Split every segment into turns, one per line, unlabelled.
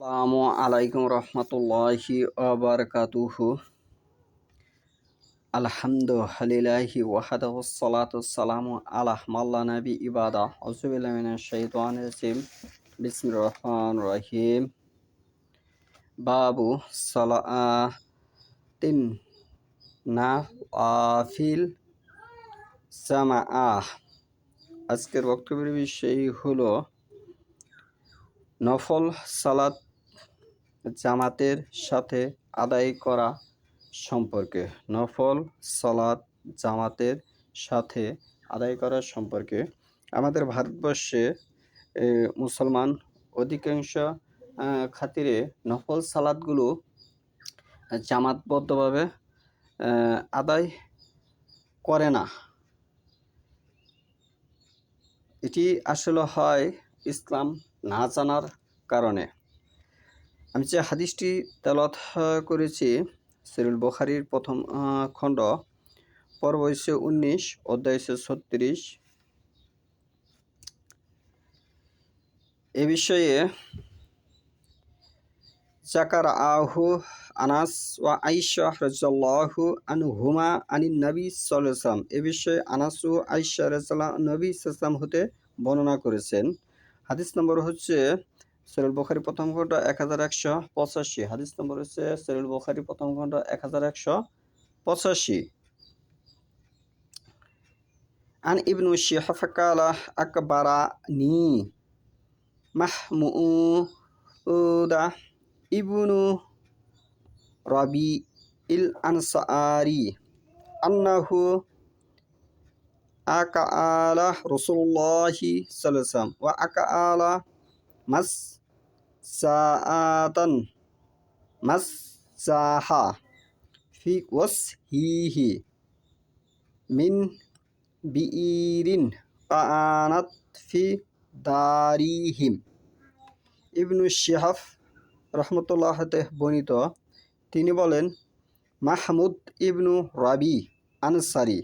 আসসালামু আলাইকুম রহমতুল্লাহি ওয়াবারাকাতুহু। আলহামদুলিল্লাহি ওয়াহদাহু সলাতু সালামু আলা মাল্লা নবী ইবাদা আউযুবিল্লাহি মিনাশ শাইতানির রাজিম। বিসমিল্লাহির রহমানির রহিম। বাবু সালাতিন নাওয়াফিল জামাআহ। আজকের বক্তব্যের বিষয় হলো নফল সালাত জামাতের সাথে আদায় করা সম্পর্কে। নফল সালাত জামাতের সাথে আদায় করা সম্পর্কে আমাদের ভারতবর্ষে মুসলমান অধিকাংশ খাতিরে নফল সালাতগুলো জামাতবদ্ধভাবে আদায় করে না। এটি আসলে হয় ইসলাম না জানার কারণে। আমি যে হাদিসটি তেলাওয়াত করেছি সহিহ বুখারীর প্রথম খণ্ড, পর্ব 19, অধ্যায় 36। এ বিষয়ে জাকার আহু আনাস ওয়া আয়েশা রাদিয়াল্লাহু আনহুমা আনিন নবী সাল্লাল্লাহু আলাইহি ওয়াসাল্লাম। এ বিষয়ে আনাস ও আয়েশা রাদিয়াল্লাহু নবী সাল্লাল্লাহু আলাইহি ওয়াসাল্লাম হতে বর্ণনা করেছেন। হাদিস নম্বর হচ্ছে সহিহ বুখারী প্রথম খণ্ড 1185। হাদিস নম্বর হচ্ছে সহিহ বুখারী প্রথম খণ্ড 1185। আন ইবনু শিহাব ক্বালা আকবারানি মাহমুদা ইবনু রাবিইল আনসারি আন্নাহু আকালা রাসূলুল্লাহি সাল্লাল্লাহু আলাইহি ওয়াসাল্লাম ওয়া আকালা মাসসাহা ফি ওয়াজহিহি মিন বিইরিন কানাত ফি দারিহিম। ইবনু শিহাব রহমতুল্লাহ হতে বর্ণিত, তিনি বলেন, মাহমুদ ইবনু রাবি আনসারি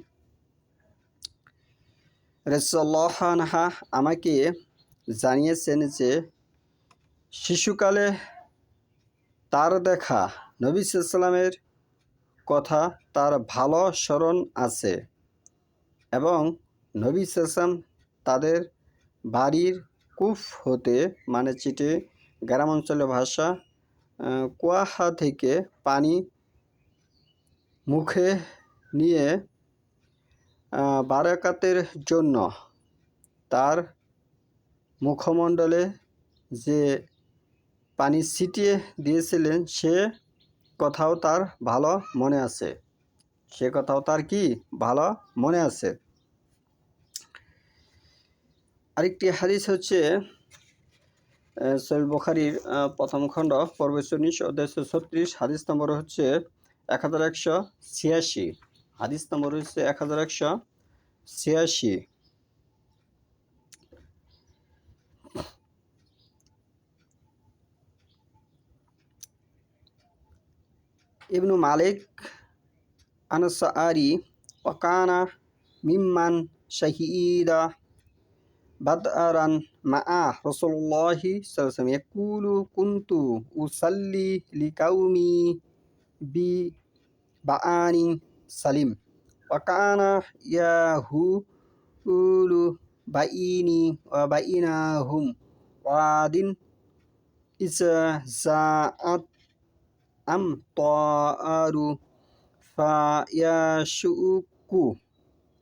রাদিয়াল্লাহু আনহা আমাকে জানিয়েছেন যে শিশুকালে তার দেখা নবী সাল্লাল্লাহু আলাইহি ওয়াসাল্লামের কথা তার ভালো স্মরণ আছে এবং নবী সাল্লাল্লাহু আলাইহি ওয়াসাল্লাম তাদের বাড়ির কূপ হতে, মানে চিটে গ্রাম অঞ্চলের ভাষা, কুয়াহা থেকে পানি মুখে নিয়ে বারাকাতের জন্য তার মুখমণ্ডলে যে পানি ছিটিয়ে দিয়েছিলেন সে কথাও তার ভালো মনে আছে। সে কথাও তার কি ভালো মনে আছে। আরেকটি হাদিস হচ্ছে সহিহ বুখারীর প্রথম খণ্ড, পর্ব 19, অধ্যায় 36। হাদিস নম্বর হচ্ছে 1186। হাদিস নম্বর হচ্ছে 1186। ইবনু মালিক আনসারি ওয়াকানা মিম্মান শাহিদা বাদআরান মা'a রাসূলুল্লাহি সাল্লাল্লাহু আলাইহি ওয়াসাল্লাম ইয়াকুলু কুনতু উসাল্লি লিকাউমি বি বাআনি সালিম ওয়া কানা ইয়াহুলু বাইনি ওয়া বাইনাহুম ওয়াদিন ইযা জাআত আমতারু ফায়াশুকু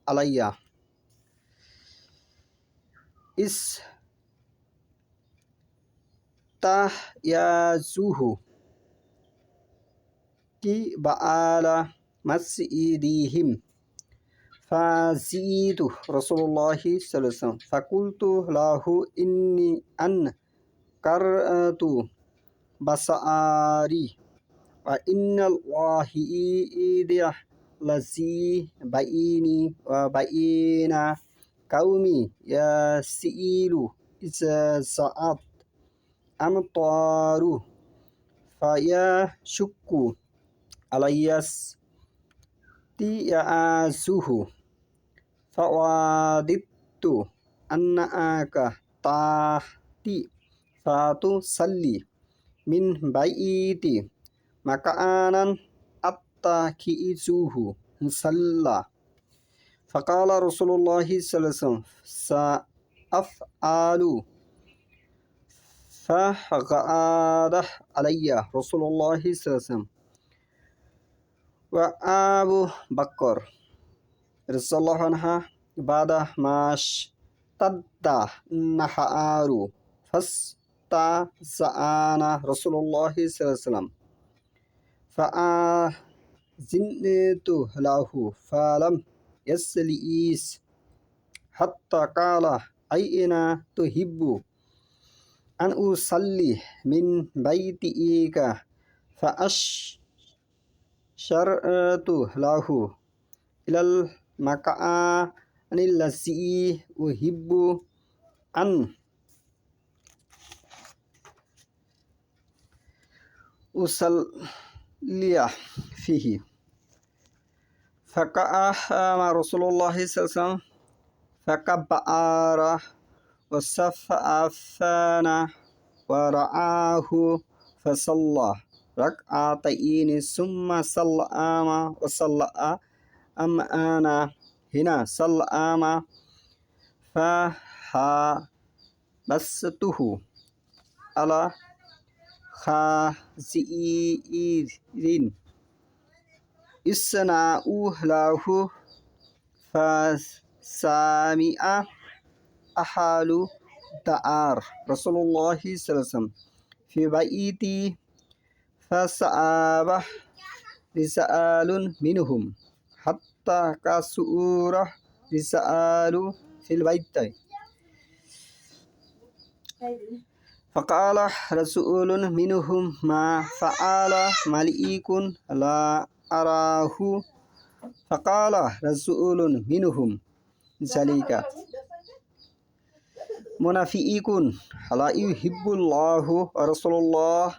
আলাইয়া ইস্তায়াজুহু কিবালা মাসজিদিহিম ফাজিতু রাসূলুল্লাহি সাল্লাল্লাহু আলাইহি ওয়াসাল্লাম ফাকুলতু লাহু ইন্নী আনকারতু বাসারি ওয়া ইন্নাল ওয়াহিদা লাজি বাইনি ওয়া বাইনা কাউমি ইয়াসিলু ইযা জাআত আমতারু ফায়াশুক্কু আলাইয়াস তিয়াজুহু ফাওয়াদিতু আন্নাকা তাহতি ফাতুসাল্লি min baiti maka'anan attakizuhu musalla. Faqala Rasulullah sallallahu alaihi wasallam sa'af'alu. فغاده علي رسول الله صلى الله عليه وسلم وأبو بكر رضي الله عنها بعد ما اشتد النهار فاستأذن رسول الله صلى الله عليه وسلم فأذنت له فلم يجلس حتى قال أين تحب أن أصلي من بيتك فأشرت له إلى المكان الذي أحب أن أصلي فيه. فقام رسول الله صلى الله عليه وسلم فكبر وصفنا ورآه فصلى ركعتين ثم سلم وصلى أنا هنا سلم فحبسته على خازئين إصنعوا له فسمع أهل دار رسول الله صلى الله عليه وسلم في بيتي فسأبه رسال منهم حتى كسور رسال في البيت. فقال رسول منهم ما فعل ملك لا أراه. فقال رسول منهم ذلك মুনাফিকুন লা ইউহিব্বুল্লাহু ওয়া রাসূলুল্লাহু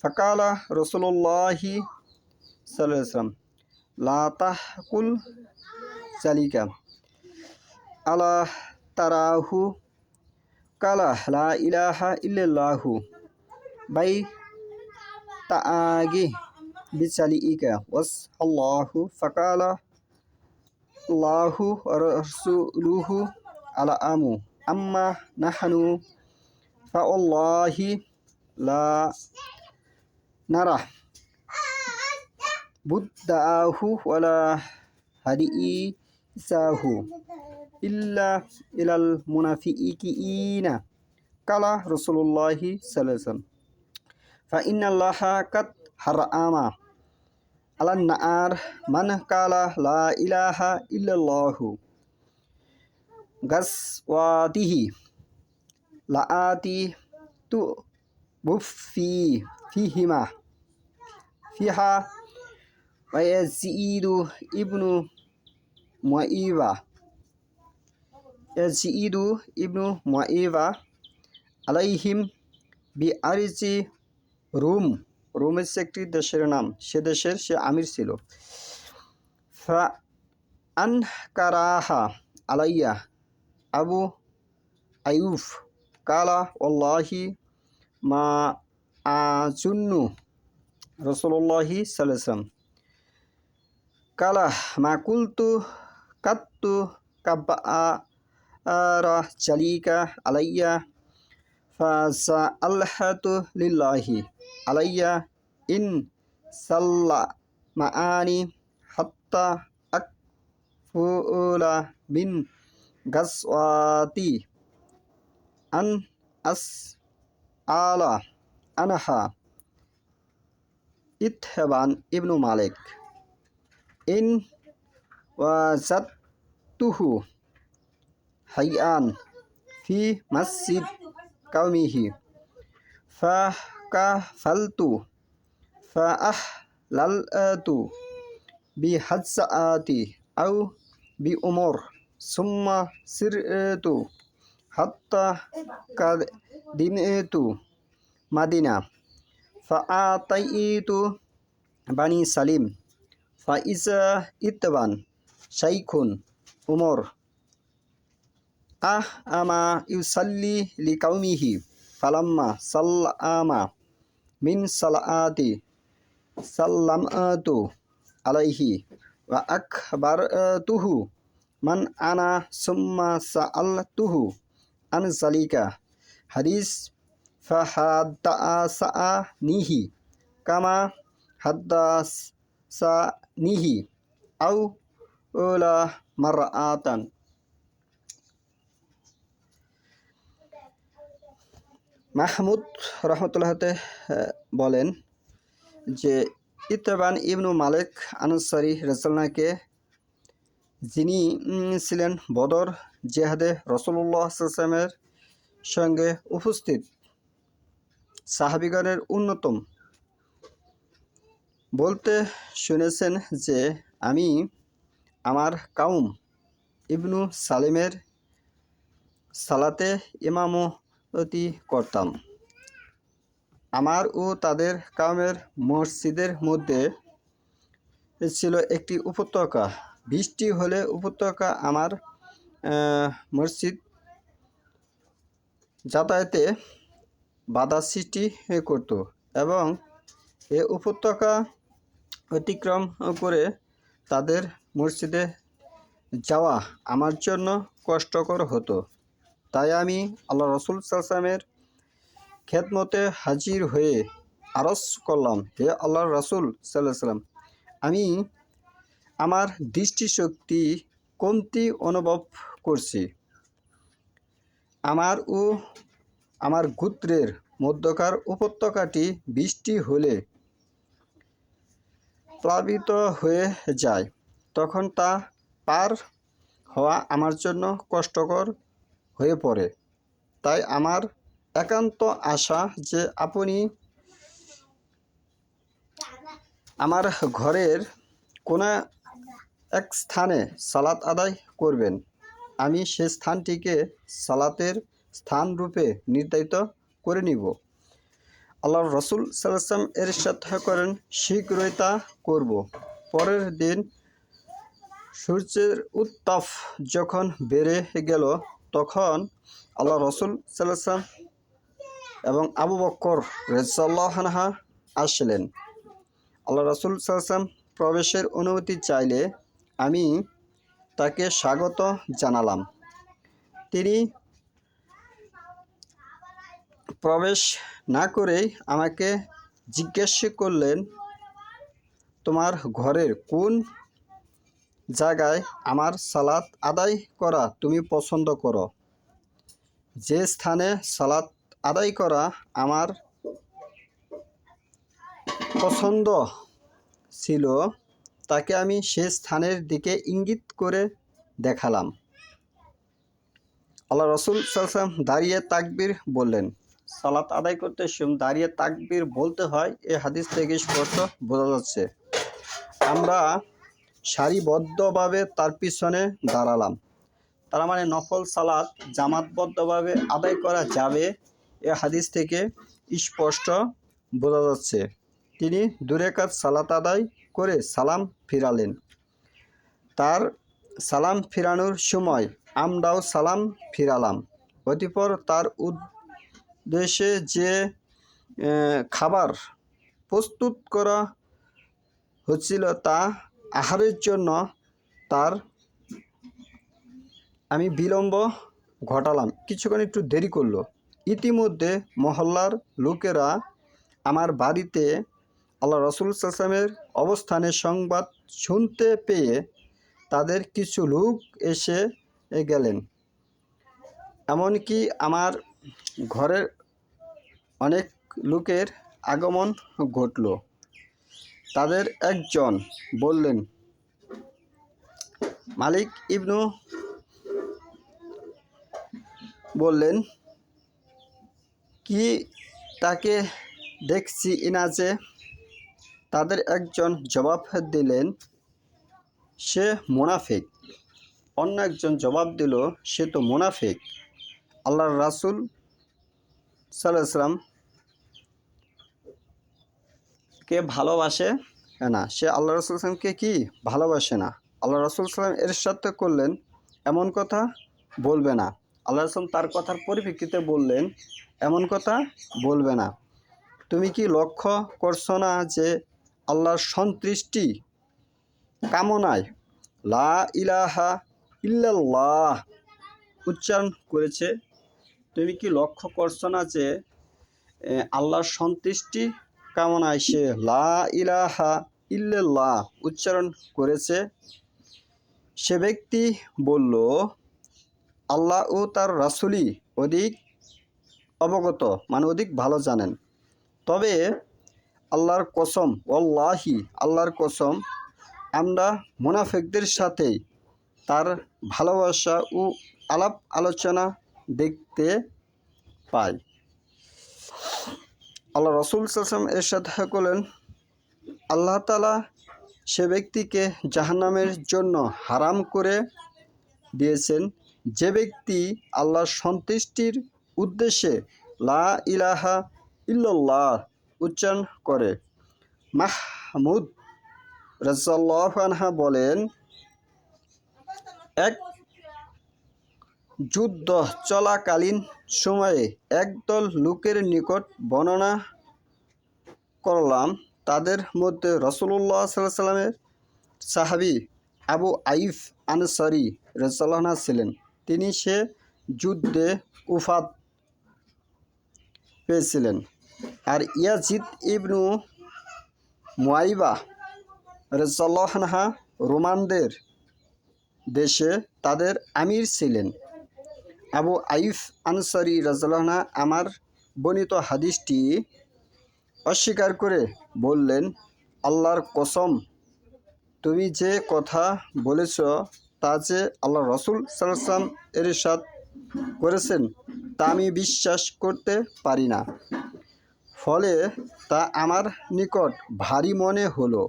ফাকালা রাসূলুল্লাহি সাল্লাল্লাহু আলাইহি ওয়াসাল্লাম লা তাকুল যালিকা আলা তারাহু কালা লা ইলাহা ইল্লাল্লাহু বাই তাআগি বিসালিকা ওয়াস আল্লাহু ফাকালা আল্লাহু ওয়া রাসূলুহু আ'লামু আম্মা নাহনু ফাওয়াল্লাহি লা নারা বুদ্দাহু ওয়ালা হাদিসাহু ইল্লা ইলাল মুনাফিকিনা কালা রাসূলুল্লাহি সাল্লাল্লাহু আলাইহি ওয়াসাল্লাম ফা ইন্নাল্লাহা কাদ হারামা আলান নার মান কালা লা ইলাহা ইল্লাল্লাহু গাসওয়াতিহি লাআতি তু বুফি ফিহিমা ফিহা ওয়া ইয়াজিদু ইবনু মুআইবা আলাইহিম বিআরজি রুম। রোম হচ্ছে একটি দেশের নাম, সে দেশের সে আমির ছিল। ফা আনকারাহা আলাইয়া আবু আইয়ুব কালা ওয়াল্লাহি মা আজুন্নু রাসূলুল্লাহি সাল্লাল্লাহু আলাইহি ওয়াসাল্লাম কালা মা কুলতু কাত্তু কাব্বারা জালিকা আলাইয়া ফাসাআলহাতু লিল্লাহি আলাইয়া ইন সাল্লা মাআনি হাত্তা আকফুলা বিন গাসওয়াতি আন আসআলা আনহা ইতহাবান ইবনু মালিক ইন ওয়াজাতুহু হাইয়ান ফি মসজিদ কাউমিহি ফাকাফালতু ফাআহলালতু বিহাজ্জাতি আও বিউমর সুম্মা সিরতু হাত্তা কাদিমতু মাদিনা ফাআতাইতু বানি সালিম ফাইজা ইতবান শাইখুন উমর আমা ইউসাল্লি লিকাউমিহি ফালাম্মা সাল্লামা মিন সালাতি সাল্লামতু আলাইহি ওয়া আখবারতুহু মান আনা সুম্মা সাআলতুহু আন যালিকা হাদিস ফাহাদ্দাসানিহি কামা হাদ্দাসানিহি আও উলা মারআতান। মাহমুদ রহমতুল্লাহতে বলেন যে ইতবান ইবনু মালিক আনসারী রাসূলুল্লাহকে, যিনি ছিলেন বদর জিহাদে রাসূলুল্লাহ সাল্লাল্লাহু আলাইহি ওয়াসাল্লামের সঙ্গে উপস্থিত সাহাবীগণের অন্যতম, বলতে শুনেছেন যে আমি আমার কাউম ইবনু সালিমের সালাতে ইমামতি করতাম। আমার ও তাদের কাউমের মসজিদের মধ্যে ছিল একটি উপত্যকা। বৃষ্টি হলে উপত্যকা আমার মসজিদ যাতায়াতে বাধা সৃষ্টি করত এবং এ উপত্যকা অতিক্রম করে তাদের মসজিদে যাওয়া আমার জন্য কষ্টকর হতো। তাই আমি আল্লাহ রসুল সাল্লাল্লাহু আলাইহি ওয়াসাল্লামের খেদমতে হাজির হয়ে আরজ করলাম, হে আল্লাহর রাসূল সাল্লাল্লাহু আলাইহি ওয়াসাল্লাম, আমি আমার দৃষ্টিশক্তি কমতি অনুভব করছি। আমার ও আমার গোত্রের মধ্যকার উপত্যকাটি বৃষ্টি হলে প্লাবিত হয়ে যায়, তখন তা পার হওয়া আমার জন্য কষ্টকর হয়ে পড়ে। তাই আমার একান্ত আশা যে আপনি আমার ঘরের কোনো এক স্থানে সালাত আদায় করবেন। আমি সে স্থানটিকে সালাতের স্থানরূপে নির্ধারিত করে নিব। আল্লাহর রসুল সাল্লাল্লাহু আলাইহি ওয়াসাল্লাম ইরশাদ করেন, শীঘ্রই তা করব। পরের দিন সূর্যের উত্তাপ যখন বেড়ে গেল, তখন আল্লাহ রসুল সাল্লাল্লাহু আলাইহি ওয়াসাল্লাম এবং আবু বকর রাদিয়াল্লাহু আনহু আসলেন। আল্লাহ রসুল সাল্লাল্লাহু আলাইহি ওয়াসাল্লাম প্রবেশের অনুমতি চাইলে আমি তাকে স্বাগত জানালাম। তিনি প্রবেশ না করেই আমাকে জিজ্ঞেস করলেন, তোমার ঘরের কোন জায়গায় আমার সালাত আদায় করা তুমি পছন্দ করো? যে স্থানে সালাত আদায় করা আমার পছন্দ ছিল, তাকে আমি সে স্থানের দিকে ইঙ্গিত করে দেখালাম। আল্লাহ রসুল সাল্লাল্লাহু আলাইহি ওয়াসাল্লাম দাঁড়িয়ে তাকবীর বললেন। সালাত আদায় করতে সময় দাঁড়িয়ে তাকবীর বলতে হয়, এ হাদিস থেকে স্পষ্ট বোঝা যাচ্ছে। আমরা সারিবদ্ধভাবে তার পিছনে দাঁড়ালাম। তার মানে নফল সালাত জামাতবদ্ধভাবে আদায় করা যাবে, এ হাদিস থেকে স্পষ্ট বোঝা যাচ্ছে। তিনি 2 রাকাত সালাত আদায় করে সালাম ফিরালেন। তার সালাম ফিরানোর সময় আমরাও সালাম ফিরালাম। অতঃপর তার উদ্দেশ্যে যে খাবার প্রস্তুত করা হচ্ছিল তা আহারের জন্য আমি বিলম্ব ঘটালাম, কিছুক্ষণ একটু দেরি করলো। ইতিমধ্যে মহল্লার লোকেরা আমার বাড়িতে আল্লাহ রসুল সাল্লাল্লাহু আলাইহি ওয়াসাল্লামের অবস্থানের সংবাদ শুনতে পেয়ে তাদের কিছু লোক এসে গেলেন। এমনকি আমার ঘরের অনেক লোকের আগমন ঘটল। তাদের একজন বললেন, মালিক ইবনু বললেন, কি তাকে দেখছি না যে? তাদের একজন জবাব দিলেন, সে মুনাফিক। অন্য একজন জবাব দিল, সে তো মুনাফিক। আল্লাহর রাসূল সাল্লাল্লাহু আলাইহি ওয়াসাল্লাম কে ভালোবাসে না, সে আল্লাহ রাসূল সাল্লাল্লাহু আলাইহি ওয়াসাল্লামকে কি ভালোবাসে না। আল্লাহ রাসূল সাল্লাল্লাহু আলাইহি ওয়াসাল্লাম ইরশাদ করলেন, এমন কথা বলবে না। আল্লাহ রাসূল তার কথার পরিপ্রেক্ষিতে বললেন, এমন কথা বলবে না। তুমি কি লক্ষ্য করছো না যে আল্লাহর সন্তুষ্টি কামনায় লা ইলাহা ইল্লাল্লাহ উচ্চারণ করেছে? তুমি কি লক্ষ্য করছো না যে আল্লাহর সন্তুষ্টি কামনায় সে লা ইলাহা ইল্লাল্লাহ উচ্চারণ করেছে? সে ব্যক্তি বলল, আল্লাহ ও তার রাসূলই অধিক অবগত, মানে অধিক ভালো জানেন। তবে আল্লাহর কসম, ওয়াল্লাহি আল্লাহর কসম, আমরা মুনাফিকদের সাথেই তার ভালোবাসা ও আলাপ আলোচনা দেখতে পাই। আল্লাহ রাসূল সাল্লাল্লাহু আলাইহি ওয়াসাল্লাম ইরশাদ করলেন, আল্লাহ তাআলা সে ব্যক্তিকে জাহান্নামের জন্য হারাম করে দিয়েছেন যে ব্যক্তি আল্লাহর সন্তুষ্টির উদ্দেশ্যে লা ইলাহা ইল্লাল্লাহ উচ্চারণ করে। মাহমুদ রাদিয়াল্লাহু আনহা বলেন, এক যুদ্ধ চলাকালীন সময়ে একদল লোকের নিকট বর্ণনা করলাম। তাদের মধ্যে রাসূলুল্লাহ সাল্লাল্লাহু আলাইহি ওয়াসাল্লামের সাহাবী আবু আইয়ুব আনসারী রাদিয়াল্লাহু আনহু ছিলেন। তিনি সে যুদ্ধে উফাত পেয়েছিলেন। আর ইয়াজিদ ইবনু মুয়াইবা রাদিয়াল্লাহু আনহু রোমানদের দেশে তাদের আমির ছিলেন। আবু আইয়ুব আনসারী রাদিয়াল্লাহু আনহু আমার বর্ণিত হাদিসটি অস্বীকার করে বললেন, আল্লাহর কসম, তুমি যে কথা বলেছ তা যে আল্লাহ রাসূল সাল্লাল্লাহু আলাইহি ওয়াসাল্লাম ইরশাদ করেছেন তা আমি বিশ্বাস করতে পারি না। ফলে তা আমার নিকট ভারী মনে হলো।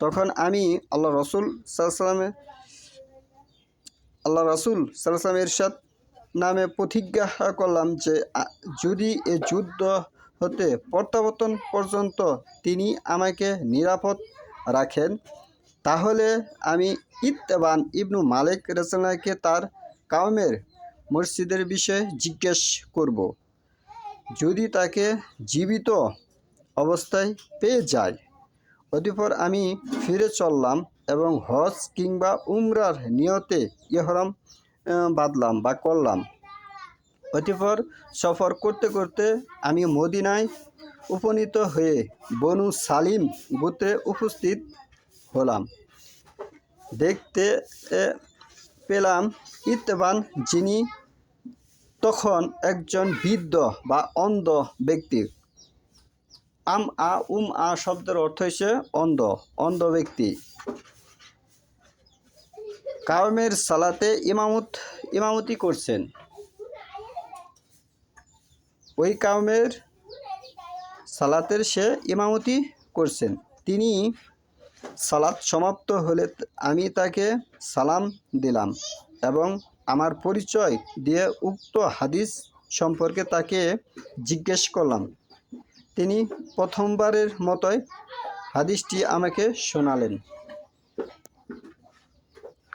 তখন আমি আল্লাহ রাসূল সাল্লাল্লাহু আলাইহি ওয়াসাল্লাম ইরশাদ নামে প্রতিজ্ঞা করলাম যে যদি এ যুদ্ধ হতে প্রত্যাবর্তন পর্যন্ত তিনি আমাকে নিরাপদ রাখেন, তাহলে আমি ইতবান ইবনু মালিক রাদিয়াল্লাহু তার কওমের মসজিদের বিষয়ে জিজ্ঞেস করব। যদি তাকে জীবিত অবস্থায় পেয়ে যায়, অতঃপর আমি ফিরে চললাম এবং হজ কিংবা উমরার নিয়তে ইহরাম বাঁধলাম বা করলাম। অতঃপর সফর করতে করতে আমি মদিনায় উপনীত হয়ে বনু সালিম গোত্রে উপস্থিত হলাম। দেখতে পেলাম ইতবান, যিনি তখন একজন বৃদ্ধ বা অন্ধ ব্যক্তি। শব্দের অর্থ হচ্ছে অন্ধ ব্যক্তি। কাওমের সালাতে ইমামতি করছেন। ওই কাওমের সালাতের সে ইমামতি করছেন। তিনি সালাত সমাপ্ত হলে আমি তাকে সালাম দিলাম এবং আমার পরিচয় দিয়ে উক্ত হাদিস সম্পর্কে তাকে জিজ্ঞেস করলাম। তিনি প্রথমবারের মতোই হাদিসটি আমাকে শোনালেন।